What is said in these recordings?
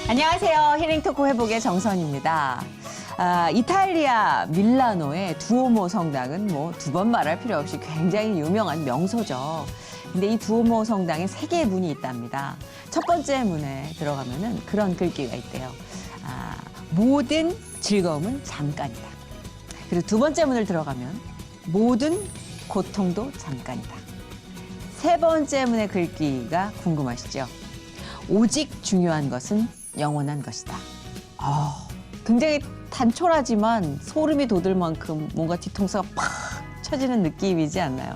안녕하세요. 힐링토크 회복의 정선입니다. 이탈리아 밀라노의 두오모 성당은 뭐 두 번 말할 필요 없이 굉장히 유명한 명소죠. 근데 이 두오모 성당에 세 개의 문이 있답니다. 첫 번째 문에 들어가면은 그런 글귀가 있대요. 모든 즐거움은 잠깐이다. 그리고 두 번째 문을 들어가면 모든 고통도 잠깐이다. 세 번째 문의 글귀가 궁금하시죠? 오직 중요한 것은 영원한 것이다. 굉장히 단촐하지만 소름이 돋을 만큼 뭔가 뒤통수가 팍 쳐지는 느낌이지 않나요?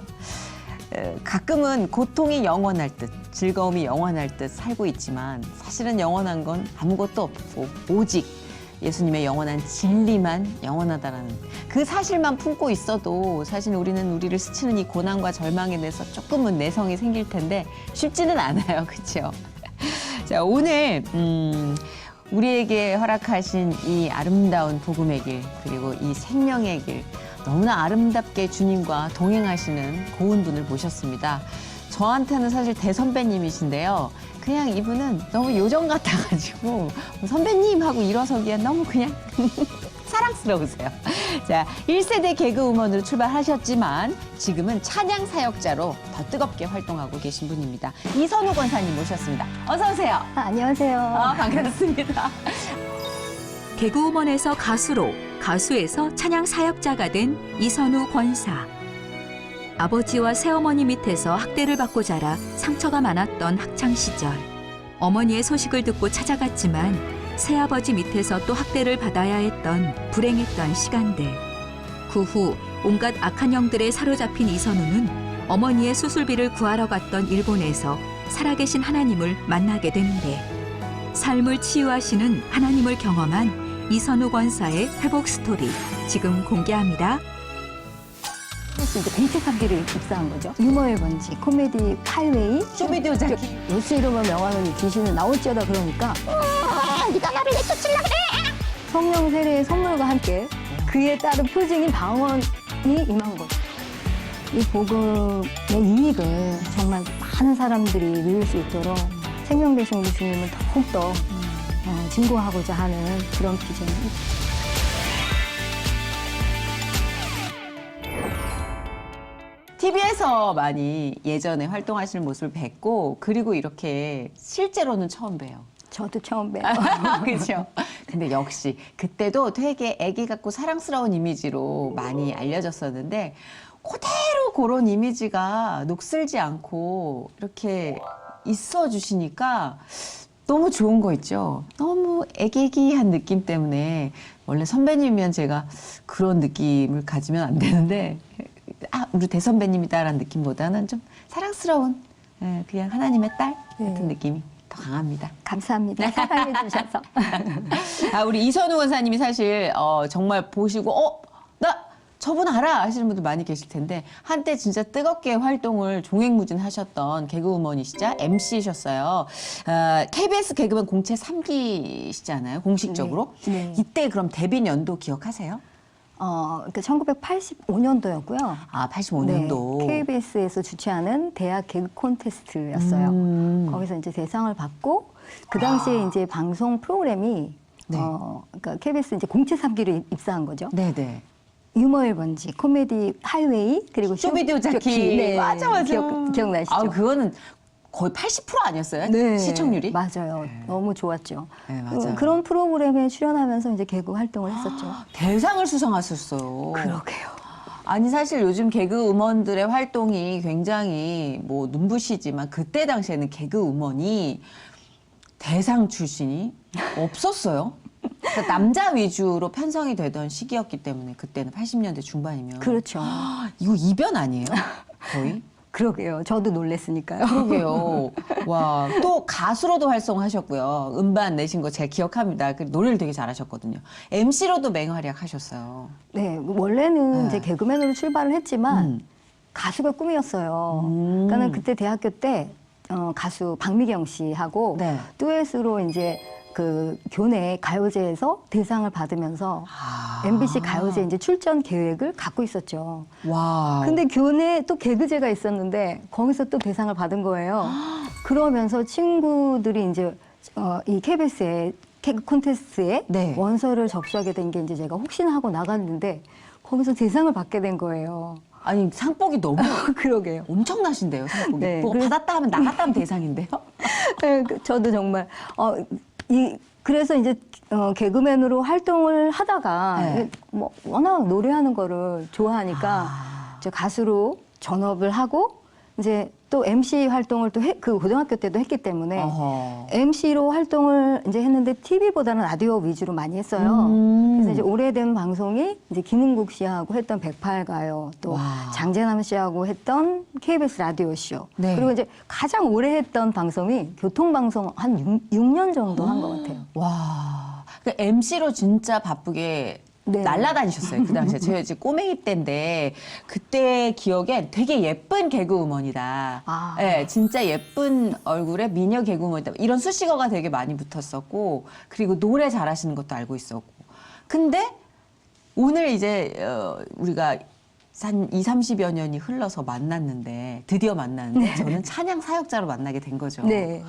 가끔은 고통이 영원할 듯, 즐거움이 영원할 듯 살고 있지만 사실은 영원한 건 아무것도 없고 오직 예수님의 영원한 진리만 영원하다라는 그 사실만 품고 있어도 사실 우리는 우리를 스치는 이 고난과 절망에 대해서 조금은 내성이 생길 텐데 쉽지는 않아요. 그렇죠? 자, 오늘 우리에게 허락하신 이 아름다운 복음의 길, 그리고 이 생명의 길, 너무나 아름답게 주님과 동행하시는 고운 분을 모셨습니다. 저한테는 사실 대선배님이신데요. 그냥 이분은 너무 요정 같아가지고 선배님 하고 일어서기엔 너무 그냥 사랑스러우세요. 자, 1세대 개그우먼으로 출발하셨지만 지금은 찬양 사역자로 더 뜨겁게 활동하고 계신 분입니다. 이선우 권사님 모셨습니다. 어서 오세요. 안녕하세요. 반갑습니다. 개그우먼에서 가수로, 가수에서 찬양 사역자가 된 이선우 권사. 아버지와 새어머니 밑에서 학대를 받고 자라 상처가 많았던 학창시절. 어머니의 소식을 듣고 찾아갔지만 새아버지 밑에서 또 학대를 받아야 했던 불행했던 시간들. 그 후 온갖 악한 영들에 사로잡힌 이선우는 어머니의 수술비를 구하러 갔던 일본에서 살아계신 하나님을 만나게 되는데 삶을 치유하시는 하나님을 경험한 이선우 권사의 회복 스토리 지금 공개합니다. 이제 공채 탑기를 입사한 거죠. 유머의 번지, 코미디 하이웨이, 쇼미디오 자기. 예수 이름으로 명하는 귀신은 나올지어다 그러니까 네가 나를 내쫓으려 그래! 성령 세례의 선물과 함께 그에 따른 표징인 방언이 임한 거죠. 이 복음의 유익을 정말 많은 사람들이 누릴 수 있도록 생명 되신 우리 주님을 더욱더 증거하고자 하는 그런 비전입니다. TV에서 많이 예전에 활동하시는 모습을 뵙고 그리고 이렇게 실제로는 처음 봬요. 저도 처음 봬요. 그렇죠. 근데 역시 그때도 되게 애기 같고 사랑스러운 이미지로 많이 알려졌었는데 그대로 그런 이미지가 녹슬지 않고 이렇게 있어 주시니까 너무 좋은 거 있죠. 너무 애기애기한 느낌 때문에 원래 선배님이면 제가 그런 느낌을 가지면 안 되는데 우리 대선배님이다라는 느낌보다는 좀 사랑스러운 그냥 하나님의 딸 같은 느낌이 더 강합니다. 감사합니다. 사랑해 주셔서. 우리 이선우 권사님이 사실 정말 보시고 나 저분 알아 하시는 분들 많이 계실 텐데 한때 진짜 뜨겁게 활동을 종횡무진하셨던 개그우먼이시자 MC셨어요. KBS 개그맨 공채 3기시잖아요. 공식적으로. 네. 이때 그럼 데뷔 연도 기억하세요? 그러니까 1985년도였고요. 85년도. 네, KBS에서 주최하는 대학 개그 콘테스트였어요. 거기서 이제 대상을 받고 그 당시에 이제 방송 프로그램이 네. 그러니까 KBS 이제 공채 3기로 입사한 거죠. 네네. 유머의 번지, 코미디 하이웨이 그리고 쇼미디오 자키. 네, 맞아. 기억나시죠? 그거는 거의 80% 아니었어요? 네, 시청률이? 맞아요. 너무 좋았죠. 네, 맞아요. 그런 프로그램에 출연하면서 이제 개그 활동을 했었죠. 대상을 수상하셨어요. 그러게요. 아니 사실 요즘 개그우먼들의 활동이 굉장히 뭐 눈부시지만 그때 당시에는 개그우먼이 대상 출신이 없었어요. 그러니까 남자 위주로 편성이 되던 시기였기 때문에 그때는 80년대 중반이면 그렇죠. 이거 이변 아니에요? 거의? 그러게요. 저도 놀랬으니까요. 그러게요. 와, 또 가수로도 활성하셨고요. 음반 내신 거 제가 기억합니다. 노래를 되게 잘하셨거든요. MC로도 맹활약 하셨어요. 네, 원래는 네. 이제 개그맨으로 출발을 했지만 가수가 꿈이었어요. 그러니까 그때 대학교 때 가수 박미경 씨하고 네. 듀엣으로 이제 그 교내 가요제에서 대상을 받으면서 MBC 가요제 이제 출전 계획을 갖고 있었죠. 와. 근데 교내에 또 개그제가 있었는데 거기서 또 대상을 받은 거예요. 그러면서 친구들이 이제 이 KBS의 개그 콘테스트에 네. 원서를 접수하게 된 게 이제 제가 혹시나 하고 나갔는데 거기서 대상을 받게 된 거예요. 아니 상복이 너무 그러게요. 엄청나신데요, 상복이. 네, 뭐 그래서- 받았다 하면 나갔다 하면 대상인데요. 네, 저도 정말 그래서 이제 개그맨으로 활동을 하다가 네. 뭐 워낙 노래하는 거를 좋아하니까 이제 가수로 전업을 하고 이제 또 MC 활동을 또 그 고등학교 때도 했기 때문에 어허. MC로 활동을 이제 했는데 TV보다는 라디오 위주로 많이 했어요. 그래서 이제 오래된 방송이 이제 김은국 씨하고 했던 108가요, 또 와. 장재남 씨하고 했던 KBS 라디오 쇼. 네. 그리고 이제 가장 오래 했던 방송이 교통방송 한 6년 정도 한 것 같아요. 와. 그 MC로 진짜 바쁘게 네. 날라다니셨어요. 그 당시에. 제가 이제 꼬맹이 때인데 그때 기억엔 되게 예쁜 개그우먼이다. 아. 네, 진짜 예쁜 얼굴에 미녀 개그우먼이다. 이런 수식어가 되게 많이 붙었었고 그리고 노래 잘하시는 것도 알고 있었고. 근데 오늘 이제 우리가 한 20, 30여 년이 흘러서 만났는데 드디어 만났는데 저는 찬양 사역자로 만나게 된 거죠. 네.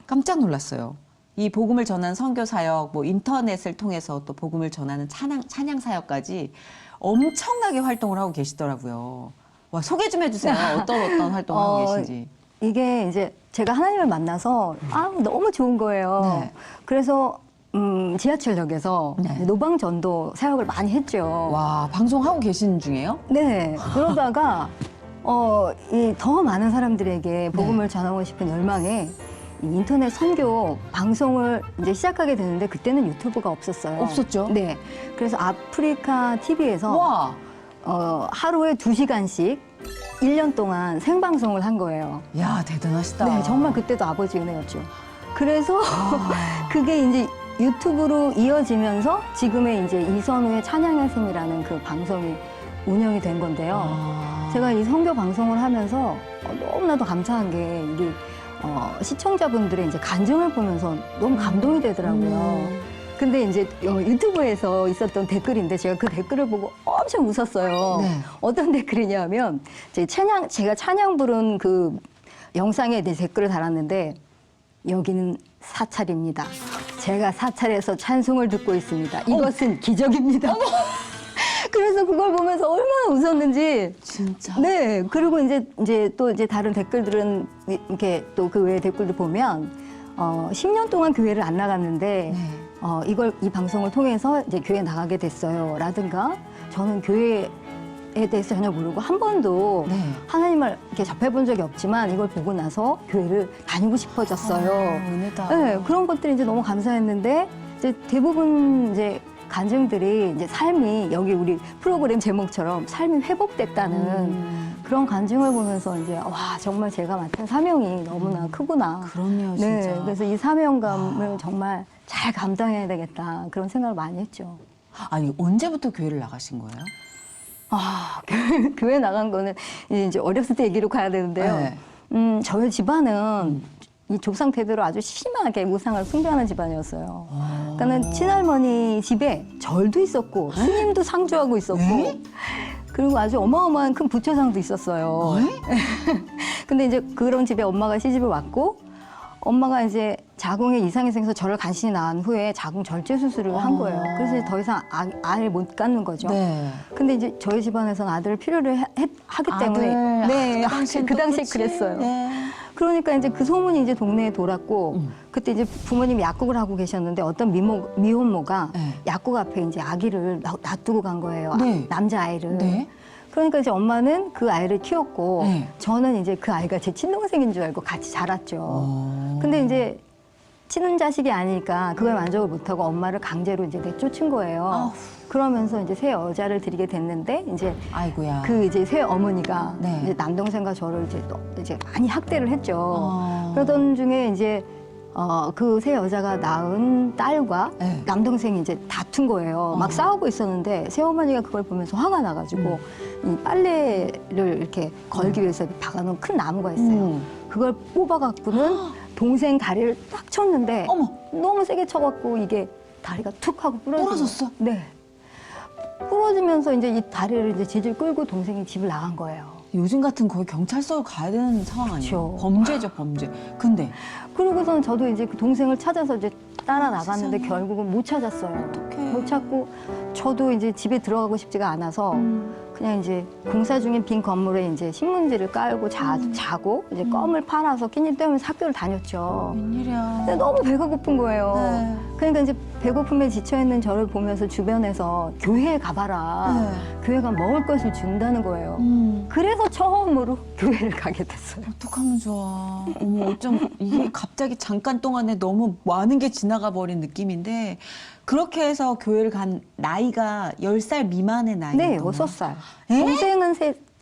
깜짝 놀랐어요. 이 복음을 전하는 선교 사역, 뭐 인터넷을 통해서 또 복음을 전하는 찬양 사역까지 엄청나게 활동을 하고 계시더라고요. 와, 소개 좀 해주세요. 어떤 활동을 하고 계신지. 이게 이제 제가 하나님을 만나서 너무 좋은 거예요. 네. 그래서 지하철역에서 네. 노방 전도 사역을 많이 했죠. 와, 방송하고 계신 중에요? 네. 그러다가 이 더 많은 사람들에게 복음을 전하고 싶은 열망에 이 인터넷 선교 방송을 이제 시작하게 되는데 그때는 유튜브가 없었어요. 없었죠. 네. 그래서 아프리카 TV에서 와, 하루에 2시간씩 1년 동안 생방송을 한 거예요. 야, 대단하시다. 네, 정말 그때도 아버지 은혜였죠. 그래서 아. 그게 이제 유튜브로 이어지면서 지금의 이제 이선우의 찬양의 샘이라는 그 방송이 운영이 된 건데요. 아. 제가 이 선교 방송을 하면서 너무나도 감사한 게 이게 시청자분들의 이제 간증을 보면서 너무 감동이 되더라고요. 근데 이제 유튜브에서 있었던 댓글인데 제가 그 댓글을 보고 엄청 웃었어요. 네. 어떤 댓글이냐면 제가 찬양 부른 그 영상에 내 댓글을 달았는데 여기는 사찰입니다. 제가 사찰에서 찬송을 듣고 있습니다. 이것은 기적입니다. 그래서 그걸 보면서 얼마나 웃었는지. 진짜. 네. 그리고 이제 다른 댓글들은 이렇게 또 그 외의 댓글도 보면 10년 동안 교회를 안 나갔는데 네. 이 방송을 통해서 이제 교회 나가게 됐어요. 라든가 저는 교회에 대해서 전혀 모르고 한 번도 네. 하나님을 이렇게 접해본 적이 없지만 이걸 보고 나서 교회를 다니고 싶어졌어요. 은혜다. 네, 그런 것들이 이제 너무 감사했는데 이제 대부분 이제 간증들이 이제 삶이 여기 우리 프로그램 제목처럼 삶이 회복됐다는 그런 간증을 보면서 이제 와 정말 제가 맡은 사명이 너무나 크구나. 그럼요, 진짜. 네, 그래서 이 사명감을 정말 잘 감당해야 되겠다 그런 생각을 많이 했죠. 아니, 언제부터 교회를 나가신 거예요? 교회 나간 거는 이제 어렸을 때 얘기로 가야 되는데요. 네. 저희 집안은 이 조상 대대로 아주 심하게 우상을 숭배하는 집안이었어요. 그러니까는 친할머니 집에 절도 있었고 스님도 상주하고 있었고 네? 그리고 아주 어마어마한 큰 부처상도 있었어요. 근데 이제 그런 집에 엄마가 시집을 왔고 엄마가 이제 자궁에 이상이 생겨서 저를 간신히 낳은 후에 자궁 절제 수술을 한 거예요. 그래서 이제 더 이상 아이를 못 갖는 거죠. 네. 근데 이제 저희 집안에서는 아들을 필요로 하기 아들. 때문에 네, 당시엔 그 또 당시에 그치. 그랬어요. 네. 그러니까 이제 그 소문이 이제 동네에 돌았고 그때 이제 부모님이 약국을 하고 계셨는데 어떤 미혼모가 네. 약국 앞에 이제 아기를 놔두고 간 거예요. 네. 남자 아이를. 네. 그러니까 이제 엄마는 그 아이를 키웠고 네. 저는 이제 그 아이가 제 친동생인 줄 알고 같이 자랐죠. 근데 이제 친자식이 아니니까 그걸 만족을 못하고 엄마를 강제로 이제 내쫓은 거예요. 아우. 그러면서 이제 새 여자를 드리게 됐는데 이제 아이고야. 그 이제 새 어머니가 네. 이제 남동생과 저를 이제 많이 학대를 했죠. 아. 그러던 중에 이제 그 새 여자가 낳은 딸과 네. 남동생이 이제 다툰 거예요. 막 싸우고 있었는데 새 어머니가 그걸 보면서 화가 나가지고 이 빨래를 이렇게 걸기 위해서 박아놓은 큰 나무가 있어요. 그걸 뽑아갖고는 동생 다리를 딱 쳤는데 어머. 너무 세게 쳐갖고 이게 다리가 툭 하고 부러졌어? 네. 부러지면서 이제 이 다리를 이제 질질 끌고 동생이 집을 나간 거예요. 요즘 같은 거의 경찰서 가야 되는 상황 아니에요? 그쵸. 범죄죠, 범죄. 근데 그러고선 저도 이제 그 동생을 찾아서 이제 따라 나갔는데 세상에. 결국은 못 찾았어요. 어떡해. 못 찾고 저도 이제 집에 들어가고 싶지가 않아서 그냥 이제 공사 중인 빈 건물에 이제 신문지를 깔고 자고 이제 껌을 팔아서 끼니 때우면서 학교를 다녔죠. 웬일이야. 근데 너무 배가 고픈 거예요. 네. 그러니까 이제 배고픔에 지쳐있는 저를 보면서 주변에서 교회에 가봐라. 네. 교회가 먹을 것을 준다는 거예요. 그래서 처음으로 교회를 가게 됐어요. 어떡하면 좋아. 어머, 어쩜 이게 갑자기 잠깐 동안에 너무 많은 게 지나가 버린 느낌인데 그렇게 해서 교회를 간 나이가 10살 미만의 나이였던 네, 거예요? 6살. 에? 동생은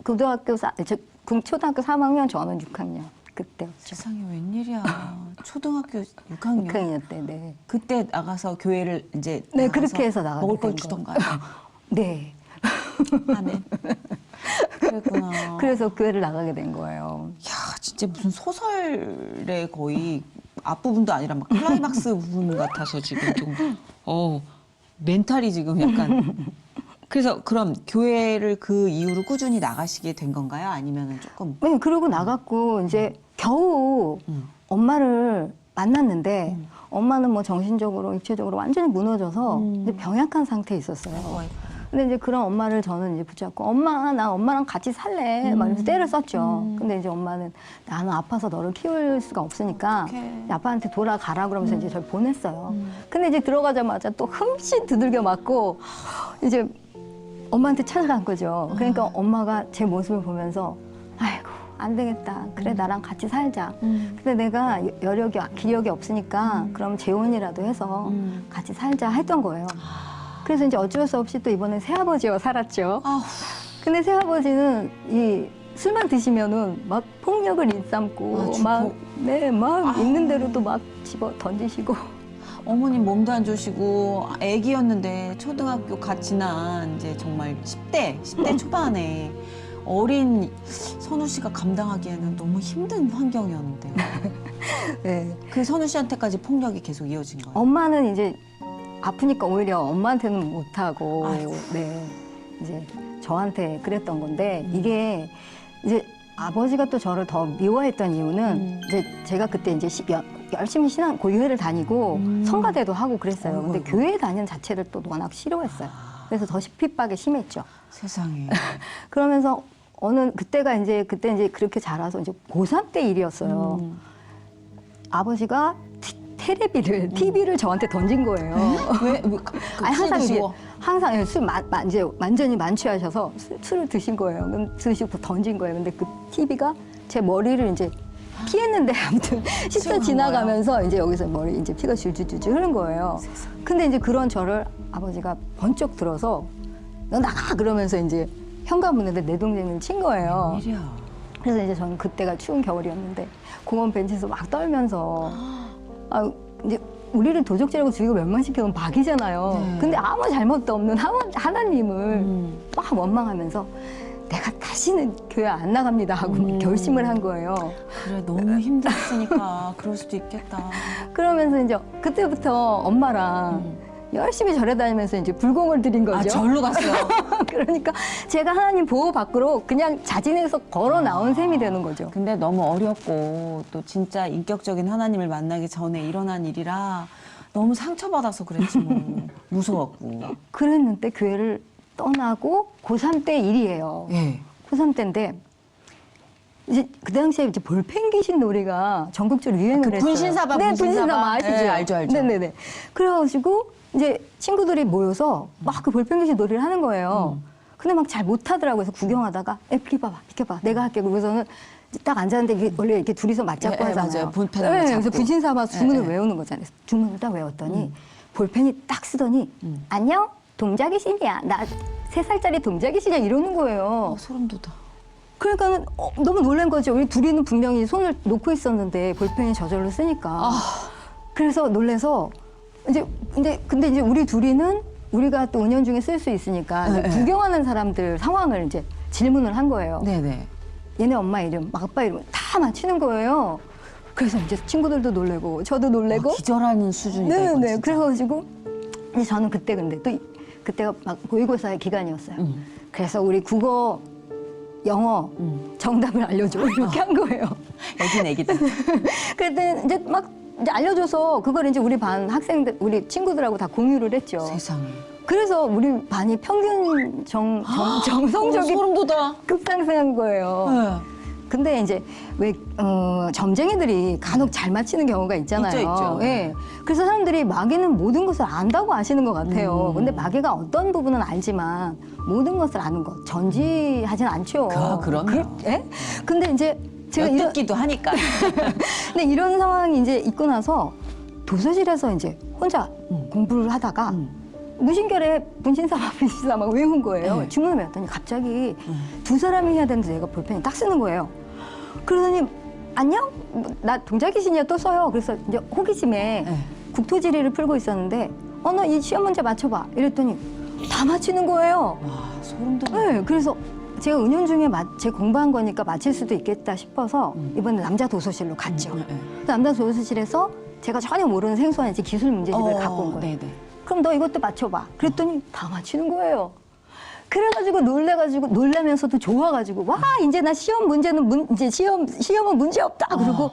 초등학교 3학년, 저는 6학년. 그때였죠. 세상에 웬일이야. 초등학교 6학년. 6학년 때, 네. 그때 나가서 교회를 이제 네, 나가서 그렇게 해서 나가게 먹을 걸 된 주던가요? 네. 아멘. 그랬구나. 그래서 교회를 나가게 된 거예요. 야, 진짜 무슨 소설의 거의 앞부분도 아니라 막 클라이막스 부분 같아서 지금 좀, 멘탈이 지금 약간. 그래서 그럼 교회를 그 이후로 꾸준히 나가시게 된 건가요? 아니면은 조금. 네, 그러고 나갔고 이제 겨우 엄마를 만났는데 엄마는 뭐 정신적으로, 육체적으로 완전히 무너져서 이제 병약한 상태에 있었어요. 근데 이제 그런 엄마를 저는 이제 붙잡고 엄마, 나 엄마랑 같이 살래. 막 이러면서 떼를 썼죠. 근데 이제 엄마는 나는 아파서 너를 키울 수가 없으니까 어떡해. 아빠한테 돌아가라 그러면서 이제 저를 보냈어요. 근데 이제 들어가자마자 또 흠씬 두들겨 맞고 이제 엄마한테 찾아간 거죠. 그러니까 엄마가 제 모습을 보면서 아이고 안 되겠다. 그래 나랑 같이 살자. 근데 내가 기력이 없으니까 그럼 재혼이라도 해서 같이 살자 했던 거예요. 그래서 이제 어쩔 수 없이 또 이번에 새아버지와 살았죠. 아휴. 근데 새아버지는 이 술만 드시면은 막 폭력을 일삼고 막 있는 대로도 막 집어 던지시고. 어머님 몸도 안 좋으시고 아기였는데 초등학교 갓 지난 이제 정말 10대 초반에 어린 선우 씨가 감당하기에는 너무 힘든 환경이었는데 네. 그 선우 씨한테까지 폭력이 계속 이어진 거예요. 엄마는 이제 아프니까 오히려 엄마한테는 못하고, 아이고. 네. 이제 저한테 그랬던 건데, 이게 이제 아버지가 또 저를 더 미워했던 이유는 이제 제가 그때 이제 열심히 고교회를 다니고 성가대도 하고 그랬어요. 근데 어이구. 교회 다니는 자체를 또 워낙 싫어했어요. 그래서 더 핍박이 심했죠. 세상에. 그러면서 그때 이제 그렇게 자라서 이제 고3 때 일이었어요. 아버지가 TV를 저한테 던진 거예요. 왜? 아니, 항상 이제 드시고? 항상 이제 완전히 만취하셔서 술을 드신 거예요. 그럼 드시고 던진 거예요. 근데 그 TV가 제 머리를 이제 피했는데 아무튼 스쳐 튀어나온 지나가면서 이제 여기서 머리 이제 피가 줄줄줄 흐른 거예요. 근데 이제 그런 저를 아버지가 번쩍 들어서 너 나가 그러면서 이제 현관문에 내 동생을 친 거예요. 일이야. 그래서 이제 저는 그때가 추운 겨울이었는데 공원 벤치에서 막 떨면서 이제 우리를 도적질하고 죽이고 멸망시켜놓은 박이잖아요. 네. 근데 아무 잘못도 없는 하나님을 막 원망하면서 내가 다시는 교회 안 나갑니다 하고 결심을 한 거예요. 그래 너무 힘들었으니까 그럴 수도 있겠다. 그러면서 이제 그때부터 엄마랑 열심히 절에 다니면서 이제 불공을 드린 거죠. 아 절로 갔어요. 그러니까 제가 하나님 보호 밖으로 그냥 자진해서 걸어 나온 셈이 되는 거죠. 근데 너무 어렵고 또 진짜 인격적인 하나님을 만나기 전에 일어난 일이라 너무 상처받아서 그랬지 뭐. 무서웠고. 그랬는데 교회를 떠나고 고3 때 일이에요. 예. 고3 때인데 이제 그 당시에 이제 볼펜 귀신 놀이가 전국적으로 유행을 했어요. 분신사바, 네, 분신사바. 분신사바 아시죠? 네, 알죠. 네네네. 그래가지고 이제 친구들이 모여서 막 그 볼펜 귀신 놀이를 하는 거예요. 근데 막 잘 못하더라고요. 그래서 구경하다가 비켜봐. 내가 할게. 그러고서는 딱 앉았는데 이게 원래 이렇게 둘이서 맞잡고 네, 하잖아요. 맞아요. 볼펜 하나 그래서 잡고. 분신사바 주문을 네. 외우는 거잖아요. 주문을 딱 외웠더니 볼펜이 딱 쓰더니 안녕? 동자귀신이야. 나 3살짜리 동자귀신이야. 이러는 거예요. 소름 돋아. 그러니까는 너무 놀란 거죠. 우리 둘이는 분명히 손을 놓고 있었는데 볼펜이 저절로 쓰니까. 그래서 놀래서 근데 이제 우리 둘이는 우리가 또 은연중에 쓸 수 있으니까 이제 구경하는 사람들 상황을 이제 질문을 한 거예요. 네네. 얘네 엄마 이름, 아빠 이름 다 맞히는 거예요. 그래서 이제 친구들도 놀래고 저도 놀래고. 기절하는 수준이다. 이건 네네. 진짜. 그래가지고 이제 저는 그때가 막 모의고사의 기간이었어요. 그래서 우리 국어 영어 정답을 알려줘 이렇게 한 거예요. 애긴 애기다. 그때 이제 막 이제 알려줘서 그걸 이제 우리 반 학생들, 우리 친구들하고 다 공유를 했죠. 세상에. 그래서 우리 반이 평균 정성적이 소름 돋아. 급상승한 거예요. 네. 근데 이제 왜 점쟁이들이 간혹 잘 맞히는 경우가 있잖아요. 있죠. 예. 그래서 사람들이 마개는 모든 것을 안다고 아시는 것 같아요. 근데 마개가 어떤 부분은 알지만 모든 것을 아는 것 전지하진 않죠. 그럼요. 예? 근데 이제 제가 이런 엿듣기도 하니까. 근데 이런 상황이 이제 있고 나서 도서실에서 이제 혼자 공부를 하다가 무심결에 분신사마 분신사마 외운 거예요. 네. 주문을 외웠더니 갑자기 두 사람이 해야 되는데 내가 볼펜이 딱 쓰는 거예요. 그러더니 안녕? 나 동작이신이야 또 써요. 그래서 이제 호기심에 네. 국토지리를 풀고 있었는데 너 이 시험 문제 맞춰봐. 이랬더니 다 맞히는 거예요. 와, 소름 돋아. 네, 그래서 제가 은연중에 제 공부한 거니까 맞힐 수도 있겠다 싶어서 이번에 남자 도서실로 갔죠. 그래서 남자 도서실에서 제가 전혀 모르는 생소한 이제 기술 문제집을 갖고 온 거예요. 네네. 그럼 너 이것도 맞춰봐. 그랬더니 다 맞히는 거예요. 그래가지고 놀라면서도 좋아가지고 와 이제 나 시험 문제는 이제 시험은 문제 없다. 그리고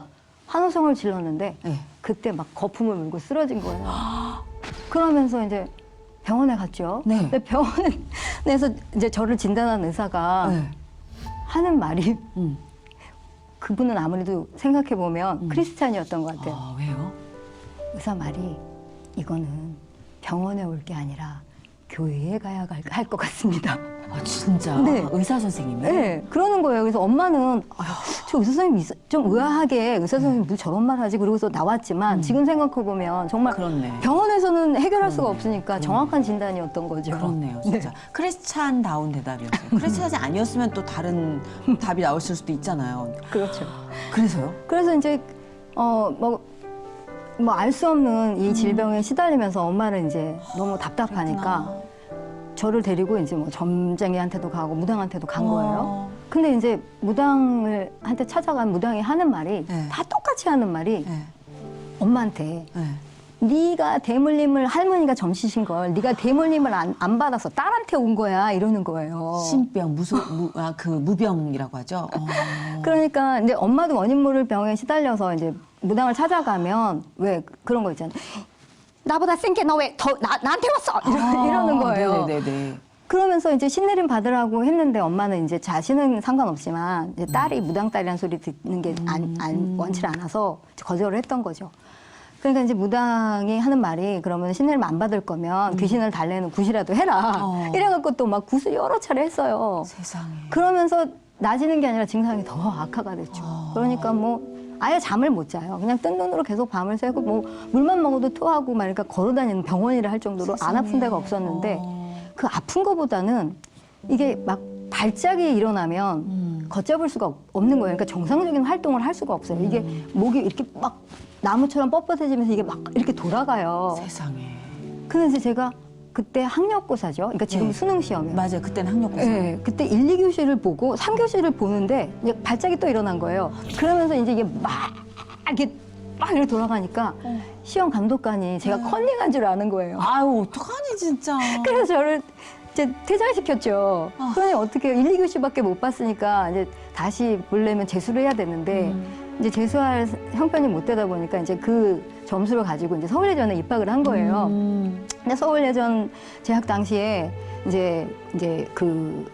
환호성을 질렀는데 네. 그때 막 거품을 물고 쓰러진 거예요. 그러면서 이제 병원에 갔죠. 네. 근데 병원에서 이제 저를 진단한 의사가 네. 하는 말이 그분은 아무래도 생각해 보면 크리스찬이었던 것 같아요. 아, 왜요? 의사 말이 이거는 병원에 올 게 아니라 교회에 가야 할 것 같습니다. 아, 진짜? 네. 의사 선생님이? 네, 그러는 거예요. 그래서 엄마는 저 의사 선생님 좀 의아하게 의사 선생님 왜 저런 말 하지? 그러고서 나왔지만 지금 생각해 보면 정말 그렇네. 병원에서는 해결할 수가 없으니까 정확한 진단이었던 거죠. 그렇네요, 진짜. 크리스찬다운 대답이었어요. 크리스찬이 아니었으면 또 다른 답이 나왔을 수도 있잖아요. 그렇죠. 그래서요? 그래서 이제 알 수 없는 이 질병에 시달리면서 엄마는 이제 너무 답답하니까 저를 데리고 이제 뭐 점쟁이한테도 가고 무당한테도 간 거예요. 근데 이제 무당한테 찾아간 무당이 하는 말이 네. 다 똑같이 하는 말이 네. 엄마한테 네. 네가 대물림을 할머니가 점시신 걸 네가 대물림을 안 받아서 딸한테 온 거야 이러는 거예요. 신병, 무병이라고 하죠. 그러니까 근데 엄마도 원인 모를 병에 시달려서 이제 무당을 찾아가면 왜 그런 거 있잖아요. 나보다 센 게 너 왜 나한테 왔어? 이러는 거예요. 네네네. 그러면서 이제 신내림 받으라고 했는데 엄마는 이제 자신은 상관없지만 이제 딸이 무당딸이라는 소리 듣는 게 원치 않아서 거절을 했던 거죠. 그러니까 이제 무당이 하는 말이 그러면 신내림 안 받을 거면 귀신을 달래는 굿이라도 해라. 이래갖고 또 막 굿을 여러 차례 했어요. 세상에. 그러면서 나아지는 게 아니라 증상이 더 악화가 됐죠. 그러니까 뭐 아예 잠을 못 자요. 그냥 뜬 눈으로 계속 밤을 새고 뭐 물만 먹어도 토하고 막 그러니까 걸어다니는 병원이라 할 정도로 안 아픈 데가 없었는데 그 아픈 거보다는 이게 막 발작이 일어나면 걷잡을 수가 없는 거예요. 그러니까 정상적인 활동을 할 수가 없어요. 이게 목이 이렇게 막 나무처럼 뻣뻣해지면서 이게 막 이렇게 돌아가요. 세상에. 근데 이제 제가 그때 학력고사죠. 그러니까 지금 네. 수능 시험이에요. 맞아요. 그때는 학력고사. 네, 그때 1, 2교시를 보고 3교시를 보는데 이제 발작이 또 일어난 거예요. 그러면서 이제 이게 막 이렇게 돌아가니까 시험 감독관이 제가 컨닝한 줄 아는 거예요. 아유, 어떡하니, 진짜. 그래서 저를 이제 퇴장시켰죠. 그러니 어떻게 해요? 1, 2교시밖에 못 봤으니까 이제 다시 보려면 재수를 해야 되는데 이제 재수할 형편이 못 되다 보니까 이제 그 점수를 가지고 이제 서울예전에 입학을 한 거예요. 근데 서울예전 재학 당시에 이제 그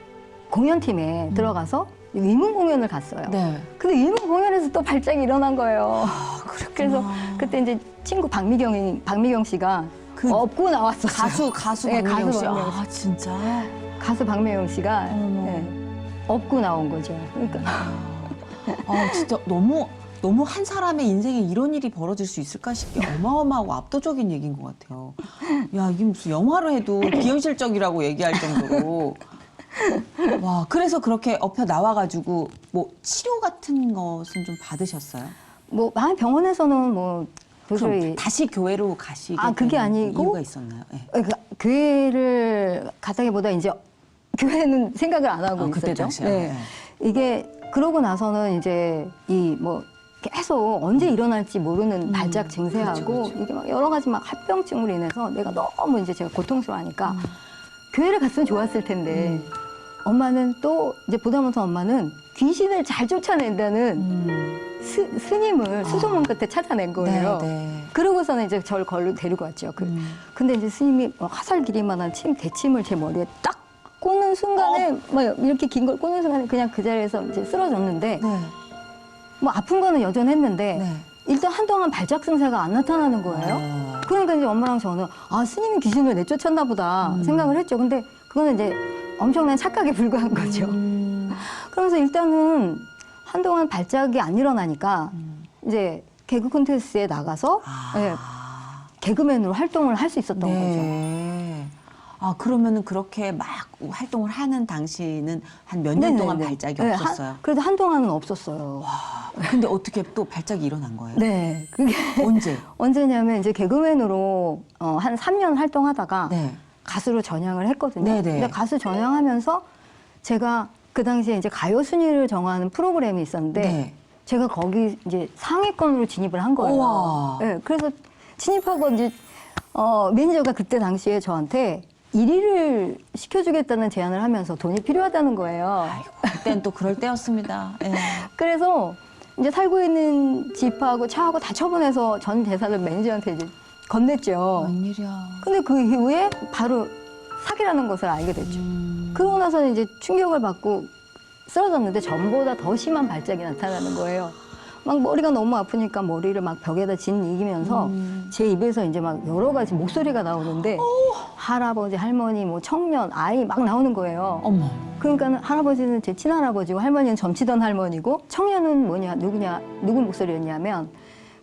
공연팀에 들어가서 위문 공연을 갔어요. 네. 근데 위문 공연에서 또 발작이 일어난 거예요. 그랬구나. 그래서 그때 이제 친구 박미경 씨가 업고 나왔었어요. 가수 네, 박미경 가수 씨. 박미경 씨. 아, 진짜. 가수 박미경 씨가 어머. 네, 업고 나온 거죠. 그러니까 진짜 너무 한 사람의 인생에 이런 일이 벌어질 수 있을까 싶게 어마어마하고 압도적인 얘기인 것 같아요. 야, 이게 무슨 영화로 해도 비현실적이라고 얘기할 정도로. 와, 그래서 그렇게 엎혀 나와가지고 뭐 치료 같은 것은 좀 받으셨어요? 뭐 병원에서는 뭐 도저히 그럼 다시 교회로 가시게 그게 된 아니고 이유가 있었나요? 네. 교회를 가다기보다 이제 교회는 생각을 안 하고 그때 있었죠. 당시에. 네. 이게 그러고 나서는 이제 이 뭐 계속 언제 일어날지 모르는 발작 증세하고 그렇죠. 이게 막 여러 가지 막 합병증으로 인해서 내가 너무 이제 제가 고통스러워하니까 교회를 갔으면 좋았을 텐데 엄마는 또 이제 보다 못한 엄마는 귀신을 잘 쫓아낸다는 스님을 수소문 끝에 찾아낸 거예요. 네. 그러고서는 이제 저를 걸로 데리고 왔죠. 근데 이제 스님이 화살 길이만한 대침을 제 머리에 딱 꽂는 순간에 막 이렇게 긴 걸 꽂는 순간에 그냥 그 자리에서 이제 쓰러졌는데 네. 뭐 아픈 거는 여전했는데 네. 일단 한동안 발작 증세가 안 나타나는 거예요. 그러니까 이제 엄마랑 저는 아 스님이 귀신을 내쫓았나 보다 생각을 했죠. 근데 그거는 이제 엄청난 착각에 불과한 거죠. 그러면서 일단은 한동안 발작이 안 일어나니까 이제 개그 콘테스트에 나가서 예, 개그맨으로 활동을 할 수 있었던 거죠. 네. 아, 그러면은 그렇게 막 활동을 하는 당시는 한 몇 년 동안 발작이 네, 없었어요? 그래도 한동안은 없었어요. 근데 어떻게 또 발작이 일어난 거예요? 네. 그게 언제? 언제냐면 이제 개그맨으로 한 3년 활동하다가 네. 가수로 전향을 했거든요. 네네. 근데 가수 전향하면서 제가 그 당시에 이제 가요 순위를 정하는 프로그램이 있었는데 네. 제가 거기 이제 상위권으로 진입을 한 거예요. 우와. 네, 그래서 진입하고 이제 매니저가 그때 당시에 저한테 1위를 시켜주겠다는 제안을 하면서 돈이 필요하다는 거예요. 아이고, 그땐 또 그럴 때였습니다. 예. 그래서 이제 살고 있는 집하고 차하고 다 처분해서 전 재산을 매니저한테 이제 건넸죠. 웬일이야. 근데 그 이후에 바로 사기라는 것을 알게 됐죠. 그러고 나서는 이제 충격을 받고 쓰러졌는데 전보다 더 심한 발작이 나타나는 거예요. 막 머리가 너무 아프니까 머리를 막 벽에다 짓이기면서 제 입에서 이제 막 여러 가지 목소리가 나오는데 할아버지, 할머니, 뭐 청년, 아이 막 나오는 거예요. 어머. 그러니까 할아버지는 제 친할아버지고 할머니는 점치던 할머니고 청년은 뭐냐, 누구 목소리였냐면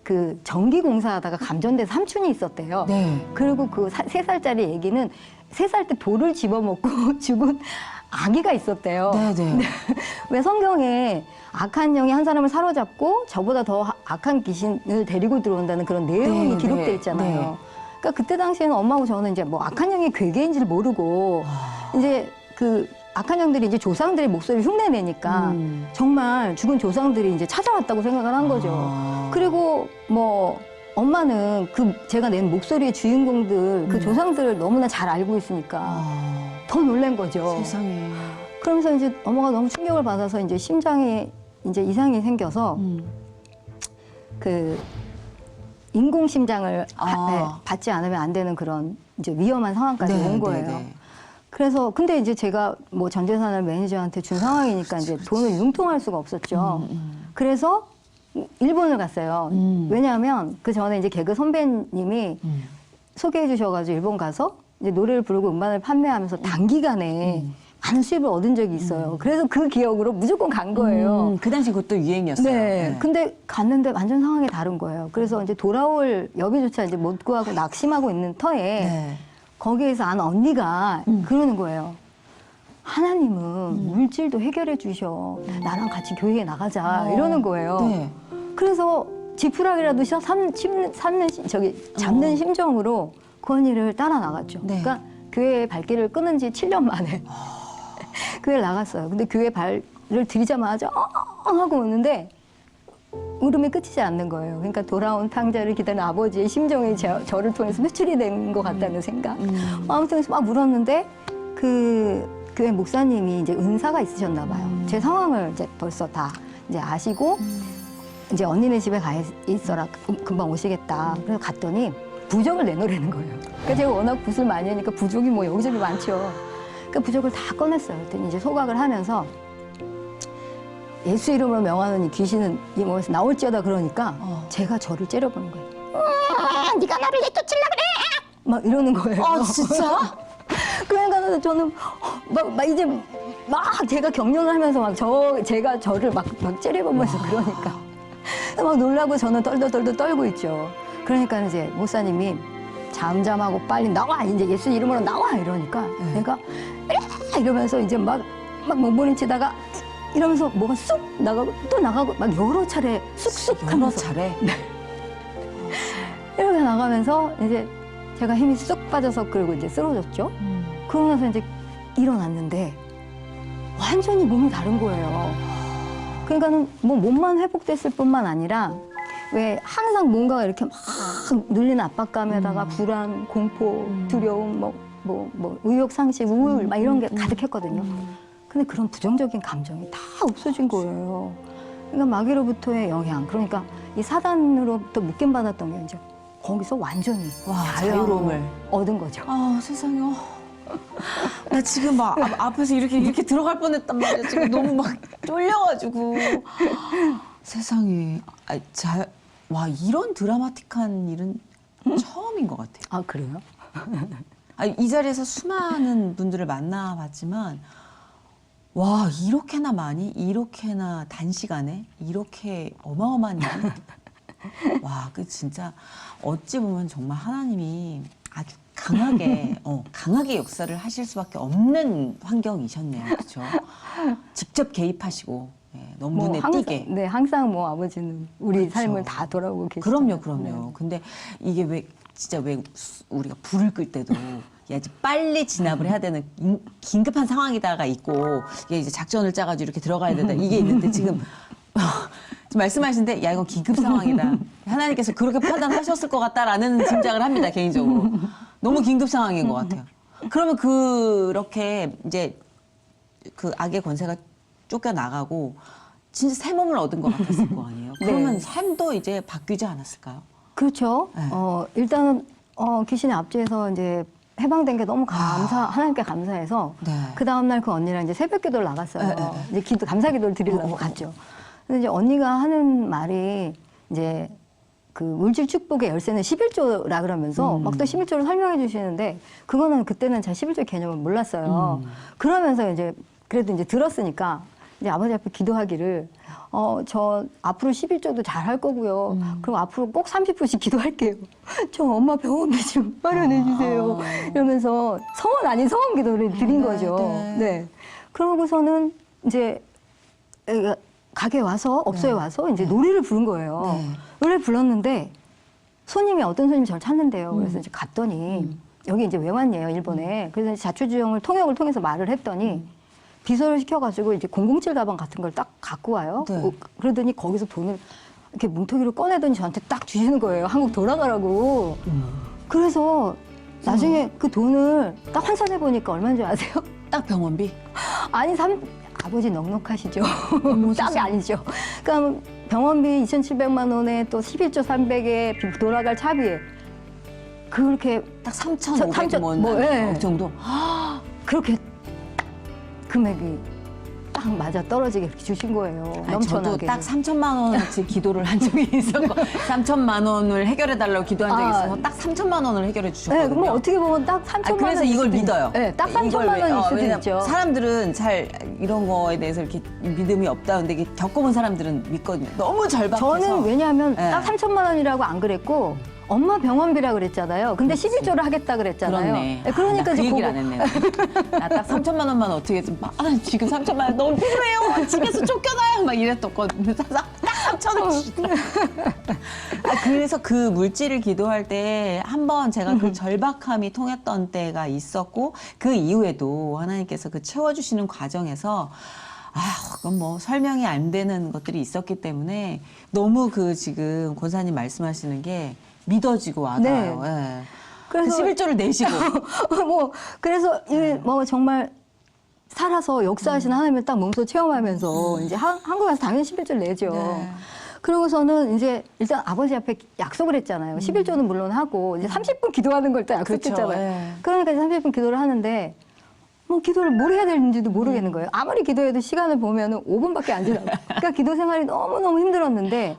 그 전기공사하다가 감전돼서 삼촌이 있었대요. 네. 그리고 그 3살짜리 애기는 3살 때 돌을 집어먹고 죽은 아기가 있었대요. 네네. 왜 성경에 악한 영이 한 사람을 사로잡고 저보다 더 악한 귀신을 데리고 들어온다는 그런 내용이 네, 기록돼 네, 있잖아요. 네. 그러니까 그때 당시에는 엄마하고 저는 이제 뭐 악한 영이 괴계인지를 모르고 이제 그 악한 영들이 이제 조상들의 목소리를 흉내내니까 정말 죽은 조상들이 이제 찾아왔다고 생각을 한 거죠. 그리고 뭐 엄마는 그 제가 낸 목소리의 주인공들 그 조상들을 너무나 잘 알고 있으니까 더 놀란 거죠. 세상에. 그러면서 이제 엄마가 너무 충격을 받아서 이제 심장에 이제 이상이 생겨서 그 인공 심장을 받지 않으면 안 되는 그런 이제 위험한 상황까지 네, 온 거예요. 네, 네. 그래서 근데 이제 제가 뭐 전 재산을 매니저한테 준 상황이니까 이제 돈을 융통할 수가 없었죠. 그래서 일본을 갔어요. 왜냐하면 그 전에 이제 개그 선배님이 소개해 주셔가지고 일본 가서 이제 노래를 부르고 음반을 판매하면서 단기간에 많은 수입을 얻은 적이 있어요. 그래서 그 기억으로 무조건 간 거예요. 그 당시 그것도 유행이었어요. 네. 근데 갔는데 완전 상황이 다른 거예요. 그래서 이제 돌아올 여비조차 이제 못 구하고 낙심하고 있는 터에 네. 거기에서 아는 언니가 그러는 거예요. 하나님은 물질도 해결해 주셔. 나랑 같이 교회에 나가자. 이러는 거예요. 네. 그래서 지푸라기라도 잡는 심정으로 그 언니를 따라 나갔죠. 네. 그러니까 교회 발길을 끊은 지 7년 만에 교회를 나갔어요. 근데 교회 발을 들이자마자 하고 오는데 울음이 끊이지 않는 거예요. 그러니까 돌아온 탕자를 기다리는 아버지의 심정이 저를 통해서 표출이 된 것 같다는 생각. 아무튼 막 울었는데 그 교회 목사님이 이제 은사가 있으셨나 봐요. 제 상황을 이제 벌써 다 이제 아시고 이제 언니네 집에 가 있어라. 금방 오시겠다. 그래서 갔더니 부적을 내놓으라는 거예요. 그러니까 제가 워낙 굿을 많이 하니까 부적이 뭐 여기저기 많죠. 그러니까 부적을 다 꺼냈어요. 그랬더니 이제 소각을 하면서 예수 이름으로 명하는 이 귀신은 이 몸에서 나올지어다 그러니까 제가 저를 째려보는 거예요. 네가 나를 내쫓으려 그래! 막 이러는 거예요. 아, 진짜? 그러니까 저는 막 이제 막 제가 격려를 하면서 막 제가 저를 막 째려보면서 그러니까 막 놀라고 저는 떨덜 떨고 있죠. 그러니까 이제 목사님이 잠잠하고 빨리 나와 이제 예수 이름으로 나와 이러니까 내가 이러면서 이제 막 몸부림치다가 이러면서 뭐가 쑥 나가고 또 나가고 막 여러 차례 쑥쑥 여러 하면서 차례? 이렇게 나가면서 이제 제가 힘이 쑥 빠져서 그리고 이제 쓰러졌죠. 그러고 나서 이제 일어났는데 완전히 몸이 다른 거예요. 그러니까는 뭐 몸만 회복됐을 뿐만 아니라 왜 항상 뭔가가 이렇게 막 눌리는 압박감에다가 불안, 공포, 두려움, 뭐 의욕 상실, 우울 막 이런 게 가득했거든요. 근데 그런 부정적인 감정이 다 없어진 거예요. 그러니까 마귀로부터의 영향, 그러니까 이 사단으로부터 묶임받았던 게 이제 거기서 완전히 와, 자유로움을 자유로움을. 얻은 거죠. 아, 세상에. 나 지금 막 앞에서 이렇게 들어갈 뻔했단 말이야. 지금 너무 막 쫄려가지고. 세상에. 와, 이런 드라마틱한 일은 처음인 것 같아요. 아, 그래요? 이 자리에서 수많은 분들을 만나봤지만, 와, 이렇게나 많이, 이렇게나 단시간에, 이렇게 어마어마한 일이. 와, 그 진짜 어찌 보면 정말 하나님이 아주 강하게 역사를 하실 수밖에 없는 환경이셨네요. 그렇죠? 직접 개입하시고, 예, 너무 눈에 띄게. 네, 항상 뭐 아버지는 우리 그렇죠. 삶을 다 돌아보고 계시죠. 그럼요. 근데 이게 왜 우리가 불을 끌 때도 야, 이제 빨리 진압을 해야 되는 긴급한 상황이다가 있고 이게 이제 작전을 짜가지고 이렇게 들어가야 된다 이게 있는데 지금 말씀하시는데 야, 이건 긴급 상황이다. 하나님께서 그렇게 판단하셨을 것 같다라는 짐작을 합니다, 개인적으로. 너무 긴급 상황인 것 같아요. 그러면 그렇게 이제 그 악의 권세가 쫓겨나가고 진짜 새 몸을 얻은 것 같았을 거 아니에요. 그러면 네. 삶도 이제 바뀌지 않았을까요? 그렇죠. 네. 일단은 귀신의 압제에서 이제 해방된 게 너무 하나님께 감사해서 네. 그 다음날 그 언니랑 이제 새벽 기도를 나갔어요. 네. 이제 감사 기도를 드리려고 갔죠. 근데 이제 언니가 하는 말이 이제 그 물질 축복의 열쇠는 11조라 그러면서 막 또 11조를 설명해 주시는데 그거는 그때는 잘 11조 개념을 몰랐어요. 그러면서 이제 그래도 이제 들었으니까 이제 아버지 앞에 기도하기를 저 앞으로 11조도 잘 할 거고요. 그리고 앞으로 꼭 30분씩 기도할게요. 저 엄마 병원비 좀 마련해 주세요. 이러면서 성원 아닌 성원 기도를 드린 거죠. 네. 그러고서는 이제 가게에 와서 업소에 와서 이제 노래를 부른 거예요. 네. 노래를 불렀는데 어떤 손님이 저를 찾는데요. 그래서 이제 갔더니 여기 이제 외환이에요, 일본에. 그래서 자초지종을 통역을 통해서 말을 했더니 비서를 시켜가지고 이제 007 가방 같은 걸 딱 갖고 와요. 네. 그러더니 거기서 돈을 이렇게 뭉텅이로 꺼내더니 저한테 딱 주시는 거예요. 한국 돌아가라고. 그래서 나중에 그 돈을 딱 환산해 보니까 얼마인 줄 아세요? 딱 병원비? 아니, 아버지 넉넉하시죠. 땀이 아니죠. 그러니까 병원비 2,700만 원에 또 11조 300에 돌아갈 차비에 그렇게 딱 3,500 예. 정도? 그렇게 금액이 딱 맞아 떨어지게 이렇게 주신 거예요. 저도 넘쳐나게. 딱 3천만 원어치 기도를 한 적이 있었고 3천만 원을 해결해 달라고 기도한 적이 있어서 딱 3천만 원을 해결해 주셨거든요. 네, 그럼 어떻게 보면 딱 3천만 원. 그래서 이걸 믿어요. 네, 딱 3천만 원일 수도 왜냐면 있죠. 사람들은 잘 이런 거에 대해서 이렇게 믿음이 없다. 근데 이게 겪어본 사람들은 믿거든요. 너무 절박해서. 저는 왜냐하면 네. 딱 3천만 원이라고 안 그랬고 엄마 병원비라 그랬잖아요. 근데 11조를 하겠다 그랬잖아요. 그렇네. 네, 그러니까 그 이제 얘기를 안 했네. 나 딱 3천만 원만 어떻게 좀 지금 3천만 원 너무 필요해요. 집에서 쫓겨나요. 막 이랬었거든요. 딱 3천 원. 그래서 그 물질을 기도할 때 한 번 제가 그 절박함이 통했던 때가 있었고 그 이후에도 하나님께서 그 채워주시는 과정에서 그건 뭐 설명이 안 되는 것들이 있었기 때문에 너무 그 지금 권사님 말씀하시는 게 믿어지고 와닿아요. 네. 예. 그래서 그 11조를 내시고. 그래서 뭐 정말 살아서 역사하시는 하나님을 딱 몸소 체험하면서 이제 한국 와서 당연히 11조를 내죠. 네. 그러고서는 이제 일단 아버지 앞에 약속을 했잖아요. 11조는 물론 하고 이제 30분 기도하는 걸 또 약속했잖아요. 그렇죠. 예. 그러니까 이제 30분 기도를 하는데 뭐 기도를 뭘 해야 되는지도 모르겠는 거예요. 아무리 기도해도 시간을 보면은 5분밖에 안 지나고. 그러니까 기도 생활이 너무너무 힘들었는데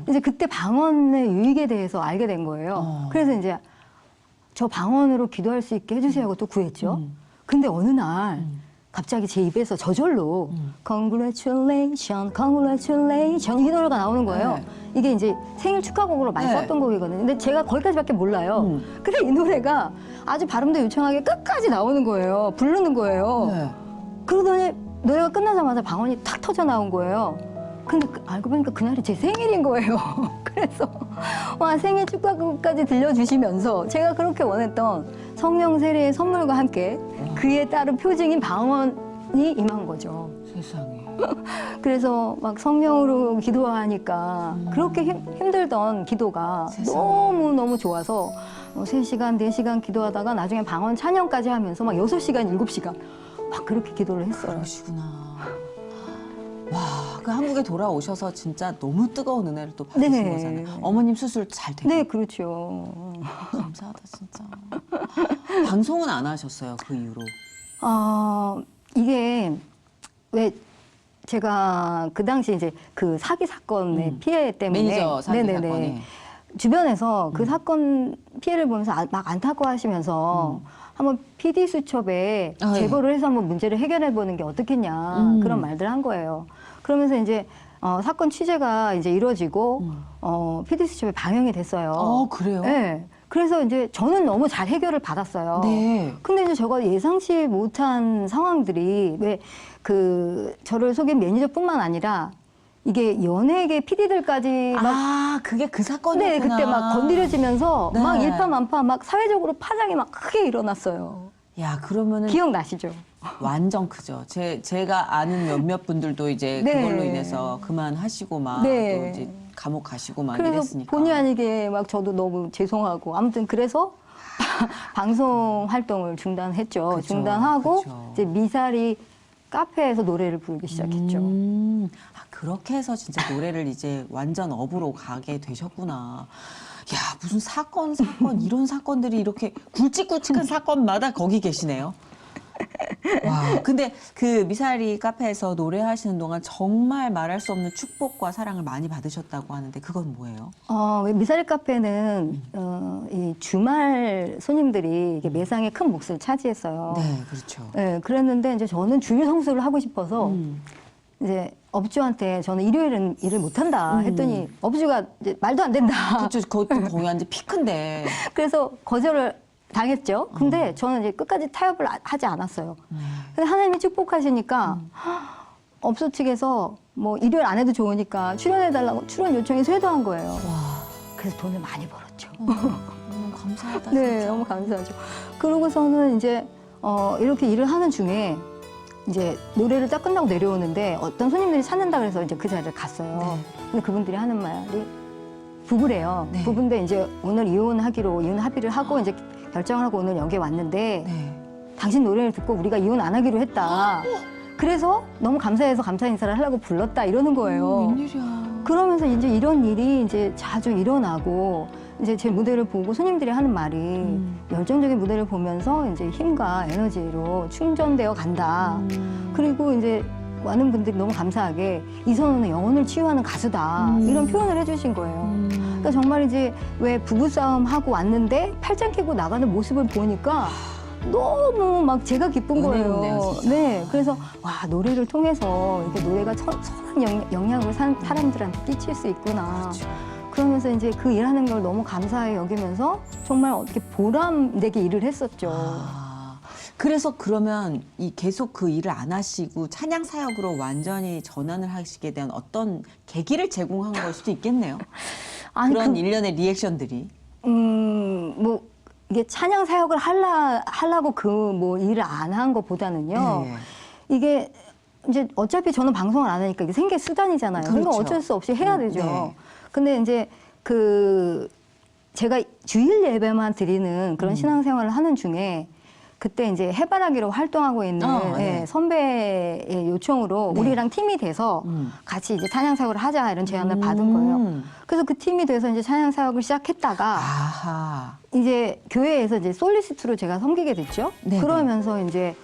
이제 그때 방언의 유익에 대해서 알게 된 거예요. 그래서 이제 저 방언으로 기도할 수 있게 해주세요 하고 또 구했죠. 근데 어느 날 갑자기 제 입에서 저절로 Congratulations, Congratulations 이 노래가 나오는 거예요. 네. 이게 이제 생일 축하곡으로 많이 네. 썼던 곡이거든요. 근데 제가 거기까지밖에 몰라요. 근데 이 노래가 아주 발음도 유창하게 끝까지 나오는 거예요. 부르는 거예요. 네. 그러더니 노래가 끝나자마자 방언이 탁 터져 나온 거예요. 근데 알고 보니까 그날이 제 생일인 거예요. 그래서 와 생일 축하곡까지 들려주시면서 제가 그렇게 원했던 성령 세례의 선물과 함께 그에 따른 표징인 방언이 임한 거죠. 세상에. 그래서 막 성령으로 기도하니까 그렇게 힘들던 기도가 세상에. 너무너무 좋아서 3시간, 4시간 기도하다가 나중에 방언 찬양까지 하면서 막 6시간, 7시간 막 그렇게 기도를 했어요. 그러시구나. 와, 그 한국에 돌아오셔서 진짜 너무 뜨거운 은혜를 또 받으신 네. 거잖아요. 어머님 수술 잘 되고. 네, 그렇죠. 감사하다 진짜. 방송은 안 하셨어요 그 이후로? 이게 왜 제가 그 당시 이제 그 사기 사건의 피해 때문에 매니저 사기 네네네. 사건에. 주변에서 그 사건 피해를 보면서 막 안타까워하시면서 한번 PD 수첩에 아, 예. 제보를 해서 한번 문제를 해결해 보는 게 어떻겠냐 그런 말들을 한 거예요. 그러면서 이제 사건 취재가 이제 이루어지고 PD 수첩에 방영이 됐어요. 그래요? 네. 그래서 이제 저는 너무 잘 해결을 받았어요. 네. 근데 이제 제가 예상치 못한 상황들이 왜 저를 속인 매니저뿐만 아니라 이게 연예계 PD들까지 막 그게 그 네, 사건이었구나. 그때 막 건드려지면서 네. 막 일파만파 막 사회적으로 파장이 막 크게 일어났어요. 야, 그러면은 기억나시죠? 완전 크죠. 제가 아는 몇몇 분들도 이제 네. 그걸로 인해서 그만하시고 막 네. 또 이제 감옥 가시고 막 그래서 이랬으니까. 본의 아니게 막 저도 너무 죄송하고 아무튼 그래서 방송 활동을 중단했죠. 그쵸, 중단하고 그쵸. 이제 미사리 카페에서 노래를 부르기 시작했죠. 그렇게 해서 진짜 노래를 이제 완전 업으로 가게 되셨구나. 야, 무슨 사건 이런 사건들이 이렇게 굵직굵직한 사건마다 거기 계시네요. 와, 근데 그 미사리 카페에서 노래하시는 동안 정말 말할 수 없는 축복과 사랑을 많이 받으셨다고 하는데 그건 뭐예요? 미사리 카페는 이 주말 손님들이 이게 매상의 큰 몫을 차지했어요. 네, 그렇죠. 네, 그랬는데 이제 저는 주일 성수를 하고 싶어서 이제 업주한테 저는 일요일은 일을 못한다 했더니 업주가 이제 말도 안 된다. 그렇죠. 그것도 공연 이제 피크인데. 그래서 거절을 당했죠. 근데 저는 이제 끝까지 타협을 하지 않았어요. 근데 하나님이 축복하시니까 업소 측에서 뭐 일요일 안 해도 좋으니까 출연해달라고 출연 요청이 쇄도한 거예요. 와, 그래서 돈을 많이 벌었죠. 너무 감사하다. 네, 진짜. 너무 감사하죠. 그러고서는 이제 이렇게 일을 하는 중에 이제 노래를 딱 끝나고 내려오는데 어떤 손님들이 찾는다 그래서 이제 그 자리를 갔어요. 네. 근데 그분들이 하는 말이 부부래요. 네. 부부인데 이제 오늘 이혼 합의를 하고 이제 결정을 하고 오늘 여기에 왔는데 네. 당신 노래를 듣고 우리가 이혼 안 하기로 했다. 그래서 너무 감사해서 감사 인사를 하려고 불렀다 이러는 거예요. 웬일이야. 그러면서 이제 이런 일이 이제 자주 일어나고 이제 제 무대를 보고 손님들이 하는 말이 열정적인 무대를 보면서 이제 힘과 에너지로 충전되어 간다. 그리고 이제 많은 분들이 너무 감사하게 이선우는 영혼을 치유하는 가수다. 이런 표현을 해주신 거예요. 그러니까 정말 이제 왜 부부싸움 하고 왔는데 팔짱 끼고 나가는 모습을 보니까 너무 막 제가 기쁜 거예요. 은혜롭네요, 진짜. 네, 그래서 와 노래를 통해서 이렇게 노래가 선한 영향을 사람들한테 끼칠 수 있구나. 그렇죠. 그러면서 이제 그 일하는 걸 너무 감사히 여기면서 정말 어떻게 보람되게 일을 했었죠. 그래서 그러면 계속 그 일을 안 하시고 찬양 사역으로 완전히 전환을 하시게 된 어떤 계기를 제공한 걸 수도 있겠네요. 아니, 그런 일련의 리액션들이. 뭐 이게 찬양 사역을 하려고 그 뭐 일을 안 한 것보다는요. 네. 이게 이제 어차피 저는 방송을 안 하니까 이게 생계 수단이잖아요. 그러니까 그렇죠. 어쩔 수 없이 해야 되죠. 네. 근데 이제 제가 주일 예배만 드리는 그런 신앙생활을 하는 중에 그때 이제 해바라기로 활동하고 있는 네. 선배의 요청으로 네. 우리랑 팀이 돼서 같이 이제 찬양 사역을 하자 이런 제안을 받은 거예요. 그래서 그 팀이 돼서 이제 찬양 사역을 시작했다가 아하. 이제 교회에서 이제 솔리스트로 제가 섬기게 됐죠. 네네. 그러면서 이제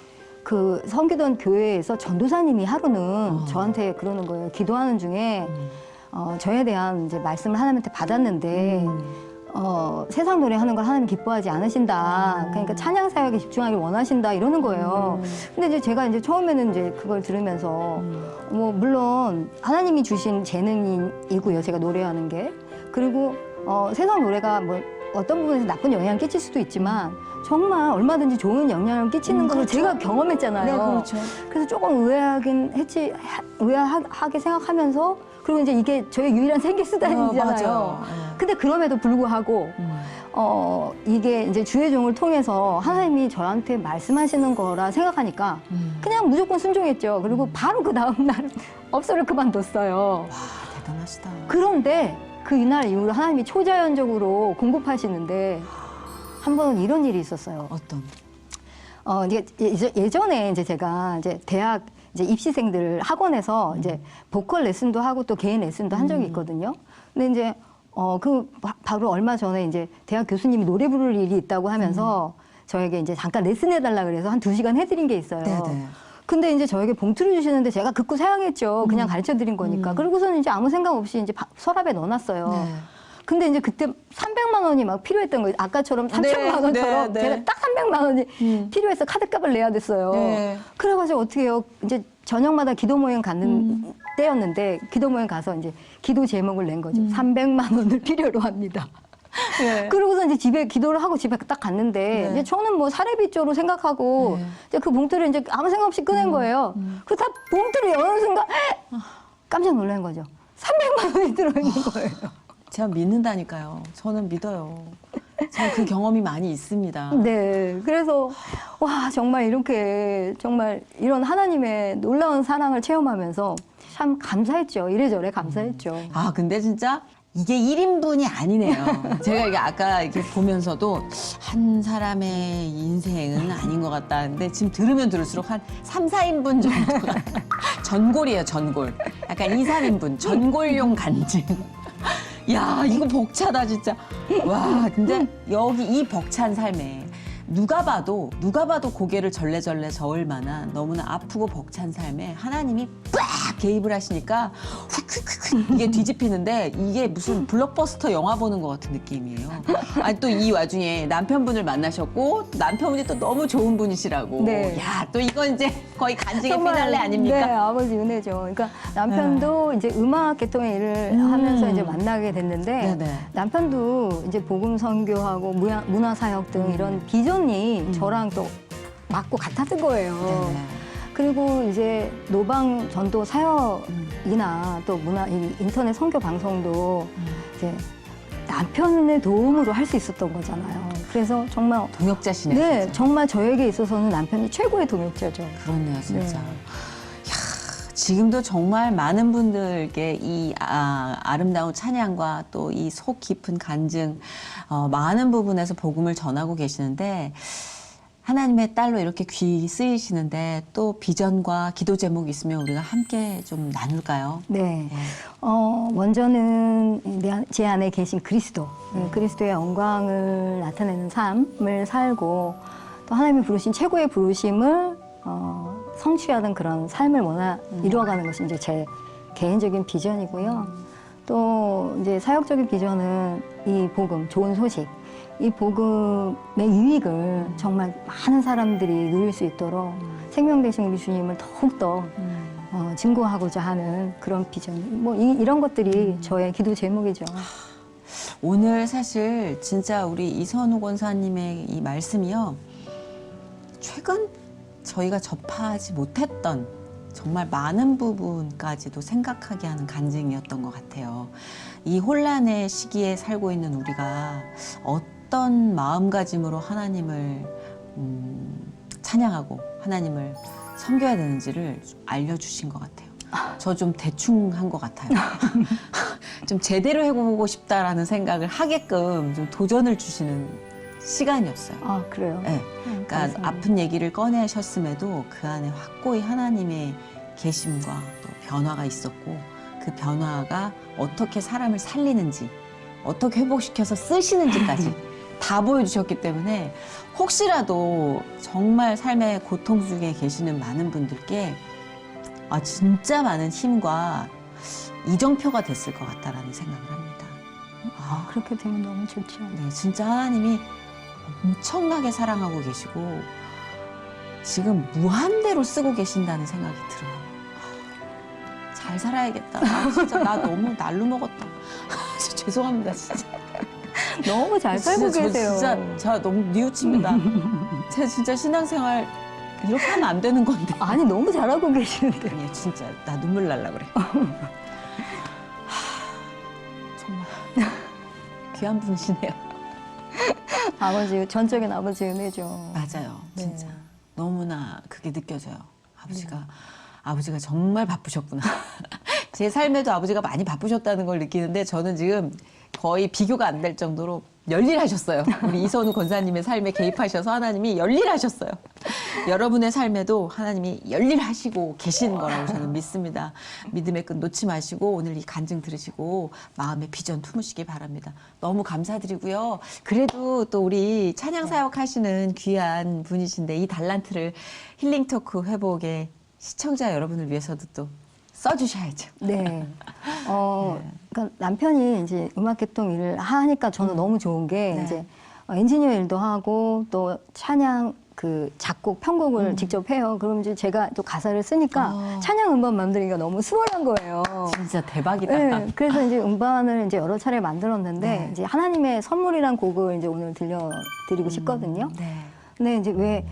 그 섬기던 교회에서 전도사님이 하루는 저한테 그러는 거예요. 기도하는 중에 저에 대한 이제 말씀을 하나님한테 받았는데 세상 노래 하는 걸 하나님 기뻐하지 않으신다. 그러니까 찬양 사역에 집중하길 원하신다 이러는 거예요. 근데 이제 제가 이제 처음에는 이제 그걸 들으면서 뭐 물론 하나님이 주신 재능이고요. 제가 노래하는 게. 그리고 세상 노래가 뭐 어떤 부분에서 나쁜 영향을 끼칠 수도 있지만 정말 얼마든지 좋은 영향을 끼치는 것을 제가 경험했잖아요. 네, 그렇죠. 그래서 조금 의아하게 생각하면서 그리고 이제 이게 저의 유일한 생계 수단이잖아요. 맞아요. 근데 그럼에도 불구하고 이게 이제 주의 종을 통해서 하나님이 저한테 말씀하시는 거라 생각하니까 그냥 무조건 순종했죠. 그리고 바로 그 다음 날 업소를 그만뒀어요. 와, 대단하시다. 그런데 그 이날 이후로 하나님이 초자연적으로 공급하시는데 한 번은 이런 일이 있었어요. 어떤? 이제 예전에 이제 제가 이제 대학 이제 입시생들 학원에서 이제 보컬 레슨도 하고 또 개인 레슨도 한 적이 있거든요. 근데 이제 바로 얼마 전에 이제 대학 교수님이 노래 부를 일이 있다고 하면서 저에게 이제 잠깐 레슨해달라 그래서 한 2시간 해드린 게 있어요. 네네. 근데 이제 저에게 봉투를 주시는데 제가 극구 사양했죠. 그냥 가르쳐 드린 거니까. 그리고서는 이제 아무 생각 없이 이제 서랍에 넣어놨어요. 네. 근데 이제 그때 300만 원이 막 필요했던 거예요. 아까처럼 3천만 원처럼 네. 제가 딱 300만 원이 필요해서 카드값을 내야 됐어요. 네. 그래가지고 어떻게 해요? 이제 저녁마다 기도 모임 가는 때였는데 기도 모임 가서 이제 기도 제목을 낸 거죠. 300만 원을 필요로 합니다. 네. 그러고서 이제 집에 기도를 하고 집에 딱 갔는데 네. 이제 저는 뭐 사례비조로 생각하고 네. 이제 그 봉투를 이제 아무 생각 없이 꺼낸 거예요. 그 다 봉투를 여는 순간 깜짝 놀란 거죠. 300만 원이 들어있는 거예요. 제가 믿는다니까요. 저는 믿어요. 저는 그 경험이 많이 있습니다. 네. 그래서 와 정말 이렇게 정말 이런 하나님의 놀라운 사랑을 체험하면서 참 감사했죠. 이래저래 감사했죠. 아, 근데 진짜 이게 1인분이 아니네요. 제가 이게 아까 이렇게 보면서도 한 사람의 인생은 아닌 것 같다. 근데 지금 들으면 들을수록 한 3, 4인분 정도가 전골이에요, 전골. 약간 2, 3인분. 전골용 간증. 야, 이거 벅차다, 진짜. 와, 근데 여기 이 벅찬 삶에 누가 봐도 고개를 절레절레 저을 만한 너무나 아프고 벅찬 삶에 하나님이 빡 개입을 하시니까 휙휙휙 이게 뒤집히는데 이게 무슨 블록버스터 영화 보는 것 같은 느낌이에요. 아니 또 이 와중에 남편분을 만나셨고 남편분이 또 너무 좋은 분이시라고. 네. 야, 또 이건 이제 거의 간증의 정말, 피날레 아닙니까? 네, 아버지 은혜죠. 그러니까 남편도 이제 음악 계통의 일을 하면서 이제 만나게 됐는데 네네. 남편도 이제 복음 선교하고 문화 사역 등 이런 비전이 저랑 또 맞고 같았던 거예요. 네네. 그리고 이제 노방 전도 사역이나 또 이 인터넷 선교 방송도 이제 남편의 도움으로 할 수 있었던 거잖아요. 그래서 정말 동역자시네요. 네, 진짜. 정말 저에게 있어서는 남편이 최고의 동역자죠. 그렇네요, 진짜. 네. 야, 지금도 정말 많은 분들께 이 아름다운 찬양과 또 이 속 깊은 간증, 많은 부분에서 복음을 전하고 계시는데 하나님의 딸로 이렇게 귀 쓰이시는데 또 비전과 기도 제목이 있으면 우리가 함께 좀 나눌까요? 네. 네. 먼저는 제 안에 계신 그리스도, 그리스도의 영광을 나타내는 삶을 살고 또 하나님이 부르신 최고의 부르심을 성취하는 그런 삶을 이루어가는 것이 이제 제 개인적인 비전이고요. 또 이제 사역적인 비전은 이 복음, 좋은 소식, 이 복음의 유익을 정말 많은 사람들이 누릴 수 있도록 생명 되신 우리 주님을 더욱더 증거하고자 하는 그런 비전. 뭐 이런 것들이 저의 기도 제목이죠. 오늘 사실 진짜 우리 이선우 권사님의 이 말씀이요. 최근 저희가 접하지 못했던 정말 많은 부분까지도 생각하게 하는 간증이었던 것 같아요. 이 혼란의 시기에 살고 있는 우리가 어떤 마음가짐으로 하나님을 찬양하고 하나님을 섬겨야 되는지를 알려주신 것 같아요. 저 좀 대충 한 것 같아요. 좀 제대로 해보고 싶다라는 생각을 하게끔 좀 도전을 주시는 시간이었어요. 아, 그래요? 네. 그러니까 감사합니다. 아픈 얘기를 꺼내셨음에도 그 안에 확고히 하나님의 계심과 또 변화가 있었고 그 변화가 어떻게 사람을 살리는지 어떻게 회복시켜서 쓰시는지까지 다 보여주셨기 때문에 혹시라도 정말 삶의 고통 속에 계시는 많은 분들께 진짜 많은 힘과 이정표가 됐을 것 같다라는 생각을 합니다. 그렇게 되면 너무 좋죠. 네, 진짜 하나님이 엄청나게 사랑하고 계시고 지금 무한대로 쓰고 계신다는 생각이 들어요. 잘 살아야겠다. 진짜 나 너무 날로 먹었다. 죄송합니다, 진짜. 너무 잘 살고 진짜, 계세요. 진짜 제가 너무 뉘우칩니다. 제가 진짜 신앙생활 이렇게 하면 안 되는 건데. 아니, 너무 잘하고 계시는데. 아니, 진짜 나 눈물 날라 그래. 정말 귀한 분이시네요. 전적인 아버지 은혜죠. 맞아요, 네. 진짜 너무나 그게 느껴져요. 아버지가 정말 바쁘셨구나. 제 삶에도 아버지가 많이 바쁘셨다는 걸 느끼는데 저는 지금 거의 비교가 안 될 정도로 열일하셨어요. 우리 이선우 권사님의 삶에 개입하셔서 하나님이 열일하셨어요. 여러분의 삶에도 하나님이 열일하시고 계시는 거라고 저는 믿습니다. 믿음의 끈 놓지 마시고 오늘 이 간증 들으시고 마음의 비전 품으시기 바랍니다. 너무 감사드리고요. 그래도 또 우리 찬양 사역 하시는 귀한 분이신데 이 달란트를 힐링 토크 회복의 시청자 여러분을 위해서도 또 써주셔야죠. 네. 그러니까 남편이 이제 음악 개통 일을 하니까 저는 너무 좋은 게 네. 이제 엔지니어 일도 하고 또 찬양 그 작곡 편곡을 직접 해요. 그럼 이제 제가 또 가사를 쓰니까 찬양 음반 만들기가 너무 수월한 거예요. 진짜 대박이다. 네, 그래서 이제 음반을 이제 여러 차례 만들었는데 네. 이제 하나님의 선물이란 곡을 이제 오늘 들려드리고 싶거든요. 네. 근데 이제 왜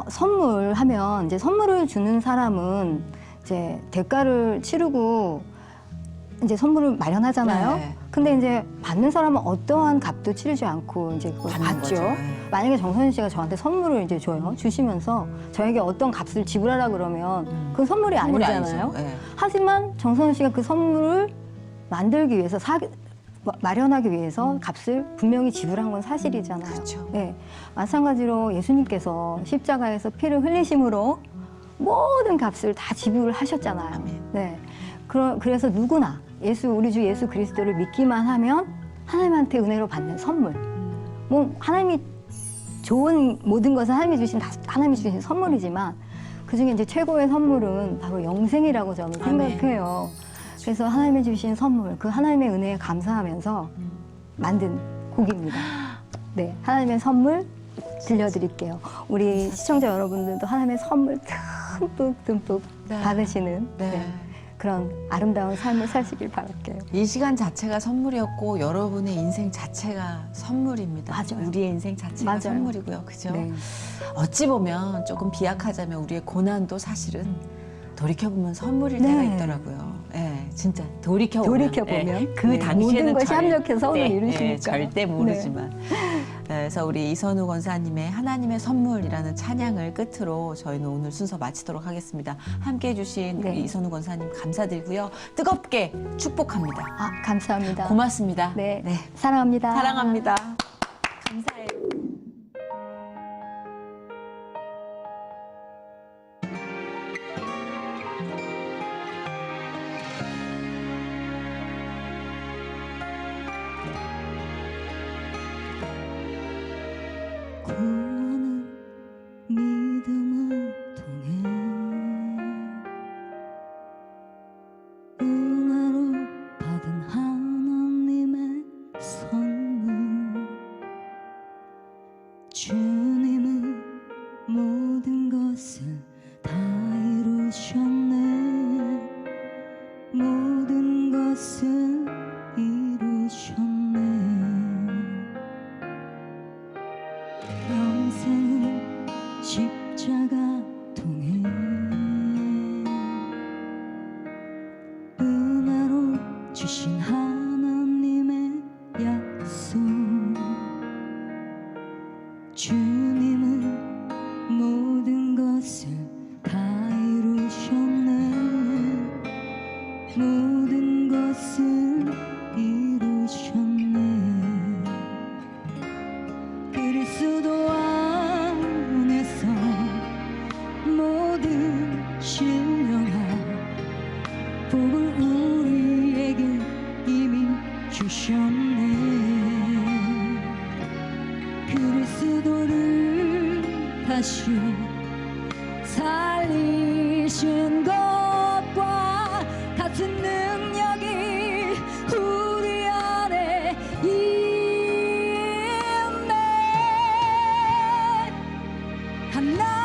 선물하면 이제 선물을 주는 사람은 이제 대가를 치르고 이제 선물을 마련하잖아요. 네. 근데 이제 받는 사람은 어떠한 값도 치르지 않고 이제 그걸 받는 받죠. 거죠. 네. 만약에 정선희 씨가 저한테 선물을 이제 줘요. 주시면서 저에게 어떤 값을 지불하라 그러면 그 선물이 선물이 아니잖아요. 아니죠. 네. 하지만 정선희 씨가 그 선물을 만들기 위해서 마련하기 위해서 값을 분명히 지불한 건 사실이잖아요. 그렇죠. 네. 마찬가지로 예수님께서 십자가에서 피를 흘리심으로 모든 값을 다 지불을 하셨잖아요. 아멘. 네. 그래서 누구나 우리 주 예수 그리스도를 믿기만 하면 하나님한테 은혜로 받는 선물. 뭐 하나님이 좋은 모든 것은 하나님이 주신 선물이지만 그 중에 이제 최고의 선물은 바로 영생이라고 저는 생각해요. 그래서 하나님이 주신 선물, 그 하나님의 은혜에 감사하면서 만든 곡입니다. 네, 하나님의 선물 들려드릴게요. 우리 시청자 여러분들도 하나님의 선물 듬뿍 네. 받으시는 네. 네, 그런 아름다운 삶을 사시길 바랄게요. 이 시간 자체가 선물이었고 여러분의 인생 자체가 선물입니다. 맞아요. 우리의 인생 자체가 맞아요. 선물이고요. 그죠? 네. 어찌 보면 조금 비약하자면 우리의 고난도 사실은 돌이켜보면 선물일 네. 때가 있더라고요. 예, 진짜 돌이켜보면 돌이켜보면 그 네, 당시에는 모든 것이 합력해서 오늘 이루시니까. 절대 모르지만 그래서 우리 이선우 권사님의 하나님의 선물이라는 찬양을 끝으로 저희는 오늘 순서 마치도록 하겠습니다. 함께해 주신 네. 우리 이선우 권사님 감사드리고요. 뜨겁게 축복합니다. 감사합니다. 고맙습니다. 네, 사랑합니다. 사랑합니다. 감사해요. 구원은 믿음을 통해 은혜로 받은 하나님의 선물 주님은 모든 것을 다 이루셨네 모든 것을 이루셨네 영생은 십자가 통해 은혜로 주신 하나님의 약속 주님은 모든 것을 다 이루셨네 모든 것을 이루셨네 그리스도 안에서 모든 신령한 복을 우리에게 이미 주셨네 그리스도를 다시 살리신 것과 같은 능력이 우리 안에 있네 하나